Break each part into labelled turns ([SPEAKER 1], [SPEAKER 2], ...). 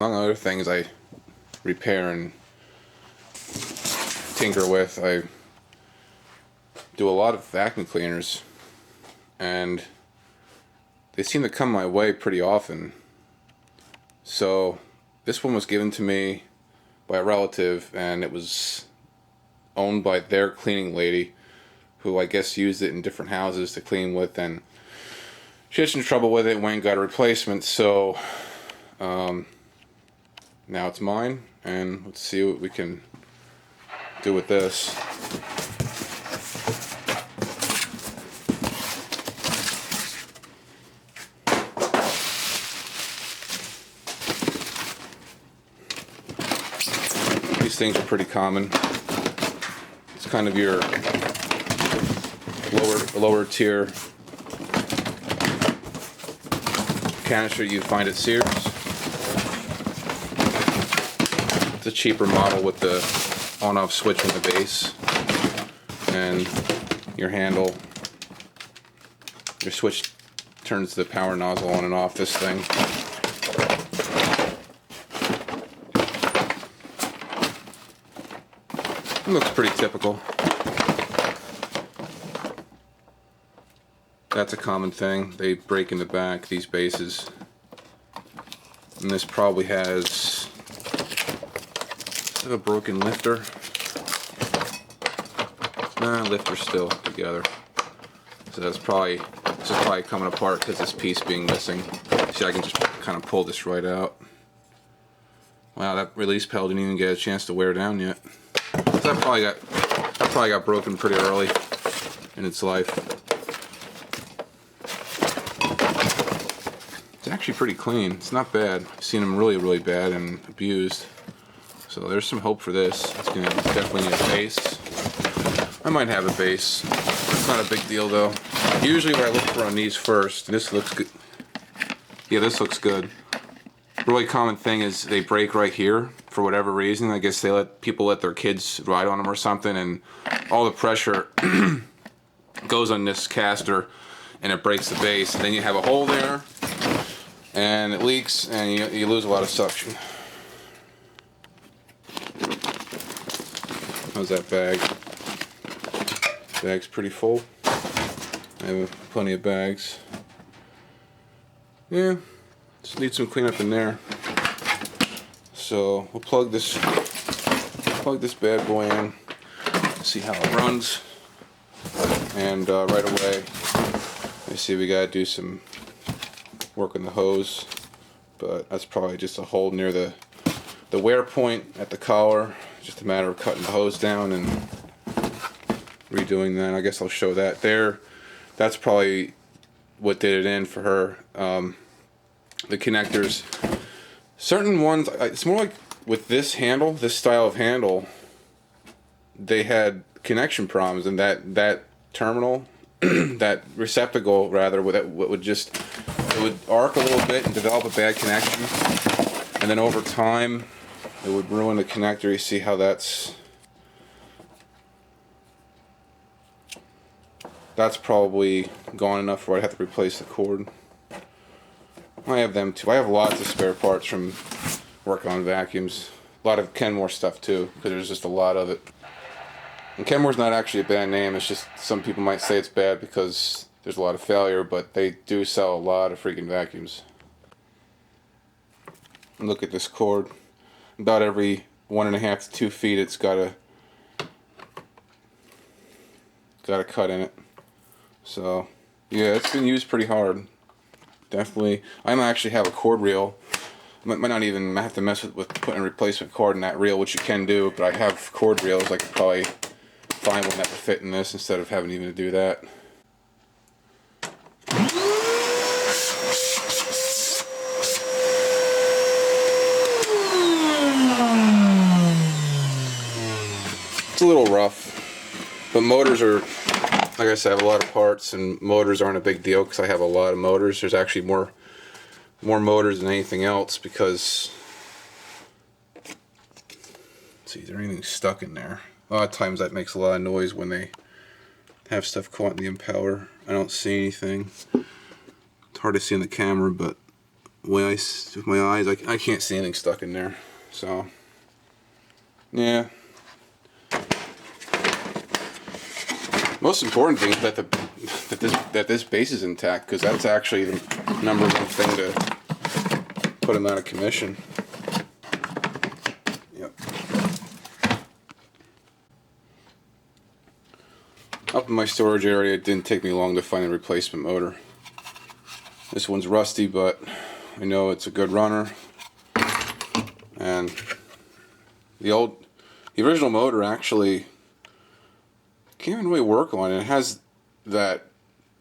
[SPEAKER 1] Among other things I repair and tinker with, I do a lot of vacuum cleaners, and they seem to come my way pretty often. So this one was given to me by a relative, and it was owned by their cleaning lady, who I guess used it in different houses to clean with, and she had some trouble with it and went and got a replacement. So now it's mine, and let's see what we can do with this. These things are pretty common. It's kind of your lower tier canister you find at Sears. It's a cheaper model with the on-off switch in the base, and your handle, your switch turns the power nozzle on and off this thing. It looks pretty typical. That's a common thing. They break in the back, these bases. And this probably has a broken lifter. Nah, lifter's still together. So this is probably coming apart because this piece being missing. See, I can just kind of pull this right out. Wow, that release pedal didn't even get a chance to wear down yet. So that probably got broken pretty early in its life. It's actually pretty clean. It's not bad. I've seen them really bad and abused. So there's some hope for this. It's going to definitely need a base. I might have a base. It's not a big deal though. Usually what I look for on these first, this looks good. Yeah, this looks good. Really common thing is they break right here for whatever reason. I guess they people let their kids ride on them or something, and all the pressure goes on this caster and it breaks the base, and then you have a hole there and it leaks and you lose a lot of suction. How's that bag? Bag's pretty full. I have plenty of bags. Yeah, just need some cleanup in there. So we'll plug this bad boy in, see how it runs, and right away, you see we gotta do some work on the hose, but that's probably just a hole near the wear point at the collar. Just a matter of cutting the hose down and redoing that. I guess I'll show that there. That's probably what did it in for her. The connectors, certain ones, it's more like with this handle, this style of handle, they had connection problems, and that terminal, that receptacle rather, it would arc a little bit and develop a bad connection, and then over time it would ruin the connector. You see how that's probably gone enough where I'd have to replace the cord. I have them too. I have lots of spare parts from working on vacuums. A lot of Kenmore stuff too, because there's just a lot of it. And Kenmore's not actually a bad name. It's just some people might say it's bad because there's a lot of failure, but they do sell a lot of freaking vacuums. And look at this cord. About every 1.5 to 2 feet, it's got a cut in it. So yeah, it's been used pretty hard. Definitely. I might actually have a cord reel. Might not even have to mess with putting a replacement cord in that reel, which you can do, but I have cord reels. I could probably find one that would fit in this instead of having even to do that. It's a little rough, but motors are, like I said, I have a lot of parts, and motors aren't a big deal because I have a lot of motors. There's actually more motors than anything else because, let's see, is there anything stuck in there? A lot of times that makes a lot of noise when they have stuff caught in the impeller. I don't see anything. It's hard to see in the camera, but way with my eyes, I can't see anything stuck in there. So yeah. Most important thing is that this base is intact, because that's actually the number one thing to put him out of commission. Yep. Up in my storage area, it didn't take me long to find a replacement motor. This one's rusty, but I know it's a good runner. And the original motor actually can't even really work on it. It has that,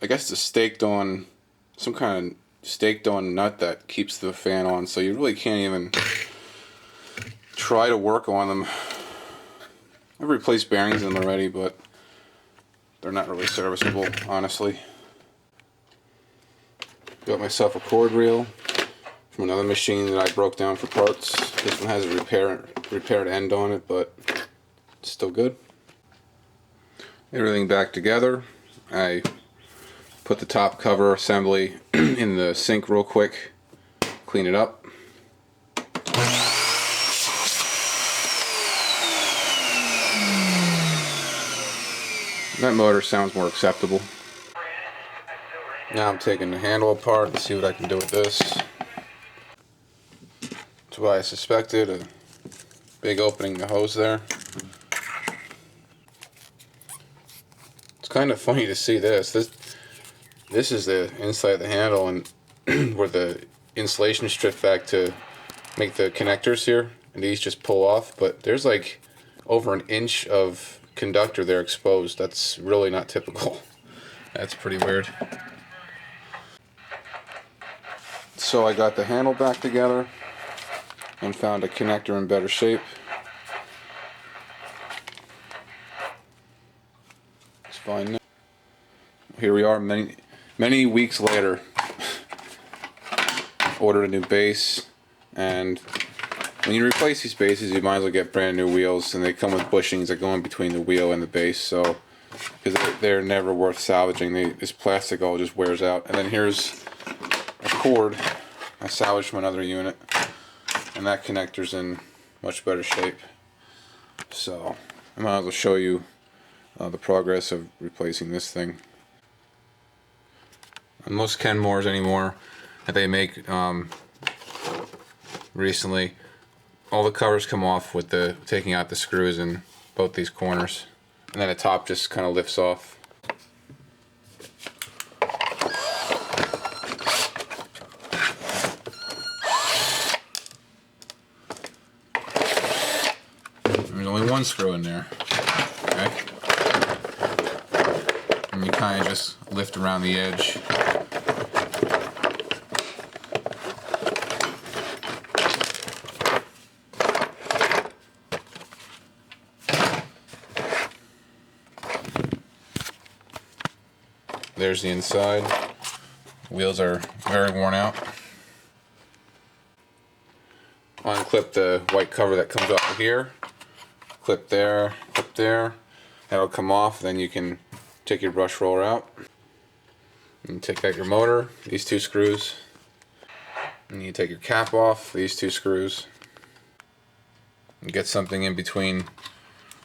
[SPEAKER 1] I guess, some kind of staked on nut that keeps the fan on, so you really can't even try to work on them. I've replaced bearings in them already, but they're not really serviceable, honestly. Got myself a cord reel from another machine that I broke down for parts. This one has a repaired end on it, but it's still good. Everything back together. I put the top cover assembly in the sink real quick, clean it up. That motor sounds more acceptable. Now I'm taking the handle apart and see what I can do with this. That's what I suspected, a big opening in the hose there. It's kind of funny to see this. This is the inside of the handle, and where the insulation is stripped back to make the connectors here, and these just pull off, but there's like over an inch of conductor there exposed. That's really not typical. That's pretty weird. So I got the handle back together and found a connector in better shape. It's fine now. Here we are many weeks later. Ordered a new base, and when you replace these bases, you might as well get brand new wheels, and they come with bushings that go in between the wheel and the base, so because they're never worth salvaging. This plastic all just wears out. And then here's a cord I salvaged from another unit, and that connector's in much better shape. So I might as well show you the progress of replacing this thing. And most Kenmores anymore that they make recently, all the covers come off with taking out the screws in both these corners, and then the top just kind of lifts off. There's only one screw in there, okay? And you kind of just lift around the edge. There's the inside. Wheels are very worn out. Unclip the white cover that comes off of here. Clip there, clip there. That'll come off. Then you can take your brush roller out and take out your motor, these two screws. And you take your cap off, these two screws. And get something in between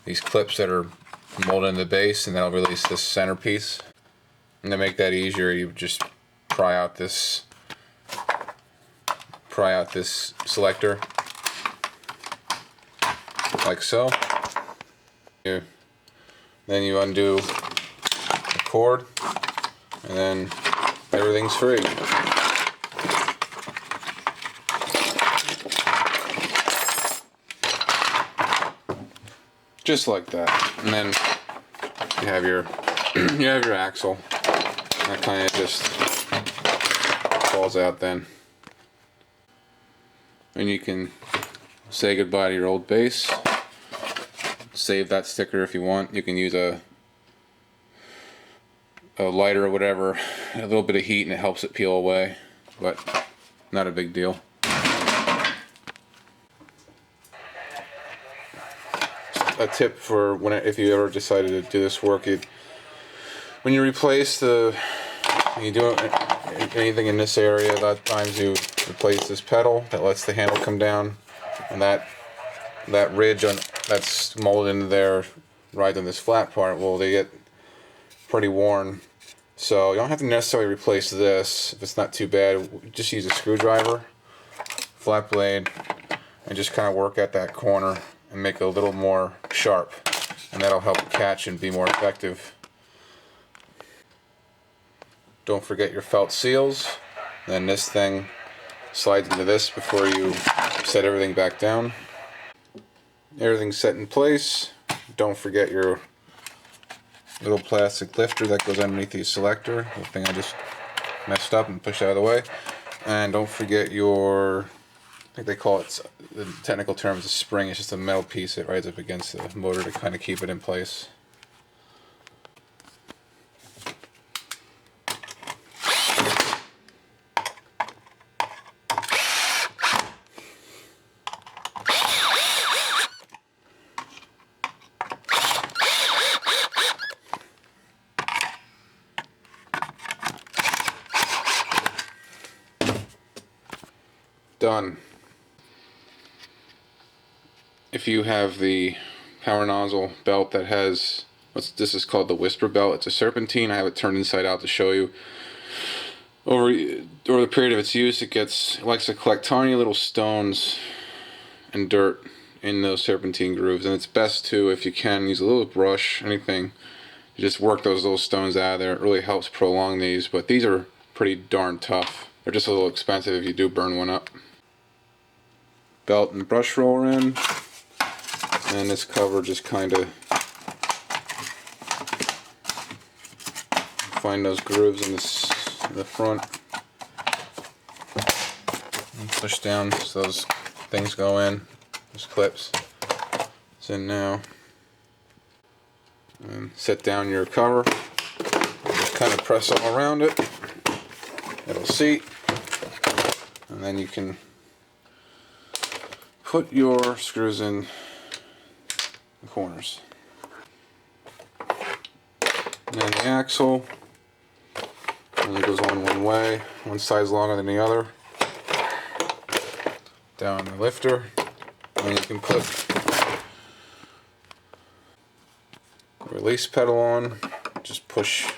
[SPEAKER 1] these clips that are molded in the base, and that'll release this centerpiece. And to make that easier, you just pry out this selector, like so. Then you undo the cord, and then everything's free. Just like that. And then you have your axle. That kind of just falls out then. And you can say goodbye to your old base. Save that sticker if you want. You can use a lighter or whatever, a little bit of heat, and it helps it peel away, but not a big deal. A tip for if you ever decided to do this work, when you replace you do anything in this area, a lot of times you replace this pedal that lets the handle come down, and that ridge on that's molded into there right on this flat part, well, they get pretty worn. So you don't have to necessarily replace this if it's not too bad. Just use a screwdriver, flat blade, and just kind of work at that corner and make it a little more sharp, and that'll help catch and be more effective. Don't forget your felt seals. Then this thing slides into this before you set everything back down. Everything's set in place. Don't forget your little plastic lifter that goes underneath the selector, the thing I just messed up and pushed out of the way. And don't forget your, I think they call it, the technical term is a spring. It's just a metal piece that rides up against the motor to kind of keep it in place. Done. If you have the power nozzle belt that has, this is called the Whisper belt, it's a serpentine. I have it turned inside out to show you. Over the period of its use, it likes to collect tiny little stones and dirt in those serpentine grooves, and it's best to, if you can, use a little brush, anything, to just work those little stones out of there. It really helps prolong these, but these are pretty darn tough. They're just a little expensive if you do burn one up. Belt and brush roller in, and this cover just kind of find those grooves in the front and push down so those things go in. Those clips. It's in now. And set down your cover. Just kind of press all around it. It'll seat, and then you can put your screws in the corners. And then the axle only goes on one way. One side's longer than the other. Down the lifter, and you can put the release pedal on. Just push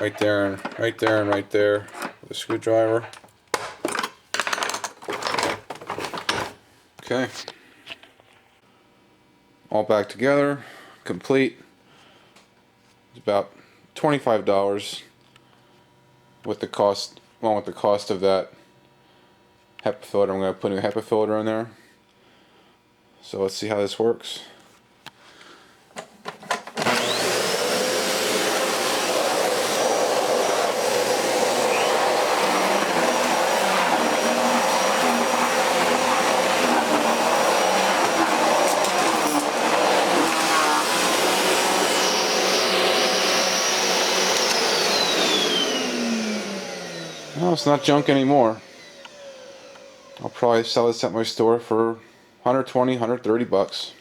[SPEAKER 1] right there and right there and right there with a screwdriver. Okay, all back together, complete. It's about $25 with the cost, along with the cost of that HEPA filter. I'm going to put a new HEPA filter in there. So let's see how this works. Well, it's not junk anymore. I'll probably sell this at my store for $120, $130 bucks.